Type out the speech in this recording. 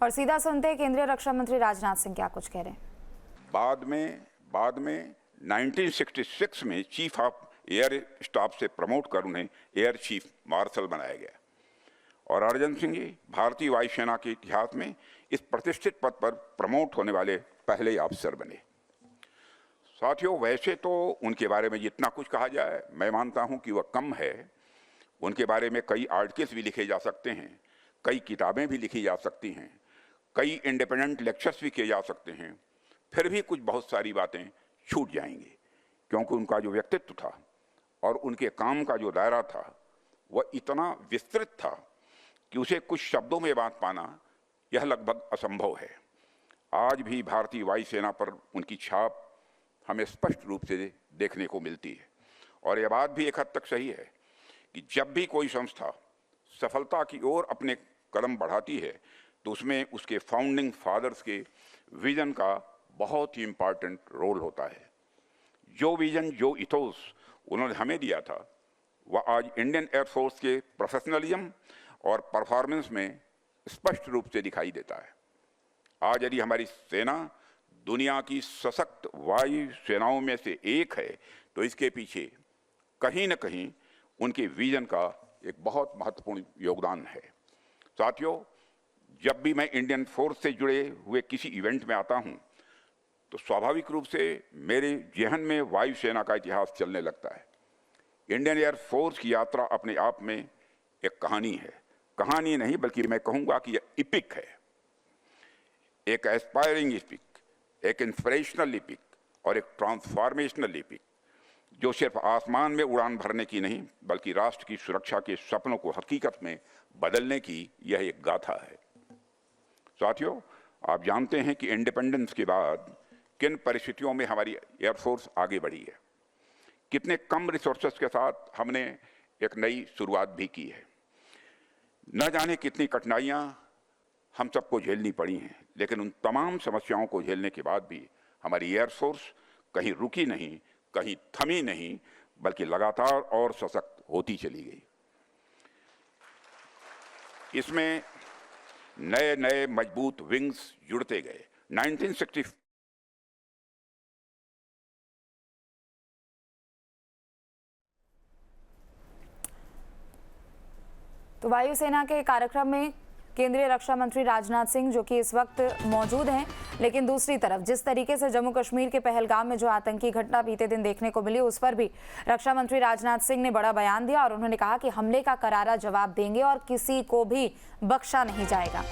और सीधा सुनते हैं केंद्रीय रक्षा मंत्री राजनाथ सिंह क्या कुछ कह रहे हैं। बाद में 1966 में चीफ ऑफ एयर स्टाफ से प्रमोट कर उन्हें एयर चीफ मार्शल बनाया गया और अर्जन सिंह जी भारतीय वायुसेना के इतिहास में इस प्रतिष्ठित पद पर प्रमोट होने वाले पहले अफसर बने। साथियों, वैसे तो उनके बारे में जितना कुछ कहा जाए मैं मानता हूं कि वह कम है। उनके बारे में कई आर्टिकल्स भी लिखे जा सकते हैं, कई किताबें भी लिखी जा सकती हैं, कई इंडिपेंडेंट लेक्चर्स भी किए जा सकते हैं, फिर भी कुछ बहुत सारी बातें छूट जाएंगी क्योंकि उनका जो व्यक्तित्व था और उनके काम का जो दायरा था वह इतना विस्तृत था कि उसे कुछ शब्दों में बात पाना यह लगभग असंभव है। आज भी भारतीय वायुसेना पर उनकी छाप हमें स्पष्ट रूप से देखने को मिलती है और यह बात भी एक हद तक सही है कि जब भी कोई संस्था सफलता की ओर अपने कदम बढ़ाती है तो उसमें उसके फाउंडिंग फादर्स के विजन का बहुत ही इम्पॉर्टेंट रोल होता है। जो विजन, जो इथोस उन्होंने हमें दिया था वह आज इंडियन एयरफोर्स के प्रोफेशनलिज्म और परफॉर्मेंस में स्पष्ट रूप से दिखाई देता है। आज यदि हमारी सेना दुनिया की सशक्त वायु सेनाओं में से एक है तो इसके पीछे कहीं न कहीं उनके विजन का एक बहुत महत्वपूर्ण योगदान है। साथियों, जब भी मैं इंडियन फोर्स से जुड़े हुए किसी इवेंट में आता हूं तो स्वाभाविक रूप से मेरे जहन में वायुसेना का इतिहास चलने लगता है। इंडियन एयर फोर्स की यात्रा अपने आप में एक कहानी है। कहानी नहीं बल्कि मैं कहूंगा कि यह इपिक है, एक एस्पायरिंग इपिक, एक इंस्पिरेशनल इपिक और एक ट्रांसफॉर्मेशनल इपिक जो सिर्फ आसमान में उड़ान भरने की नहीं बल्कि राष्ट्र की सुरक्षा के सपनों को हकीकत में बदलने की यह एक गाथा है। साथियों, आप जानते हैं कि इंडिपेंडेंस के बाद किन परिस्थितियों में हमारी एयरफोर्स आगे बढ़ी है, कितने कम रिसोर्सेस के साथ हमने एक नई शुरुआत भी की है। न जाने कितनी कठिनाइयां हम सबको झेलनी पड़ी हैं, लेकिन उन तमाम समस्याओं को झेलने के बाद भी हमारी एयरफोर्स कहीं रुकी नहीं, कहीं थमी नहीं, बल्कि लगातार और सशक्त होती चली गई। इसमें नए नए मजबूत विंग्स जुड़ते गए। 1960 तो वायुसेना के कार्यक्रम में केंद्रीय रक्षा मंत्री राजनाथ सिंह जो कि इस वक्त मौजूद हैं, लेकिन दूसरी तरफ जिस तरीके से जम्मू कश्मीर के पहलगाम में जो आतंकी घटना बीते दिन देखने को मिली उस पर भी रक्षा मंत्री राजनाथ सिंह ने बड़ा बयान दिया और उन्होंने कहा कि हमले का करारा जवाब देंगे और किसी को भी बख्शा नहीं जाएगा।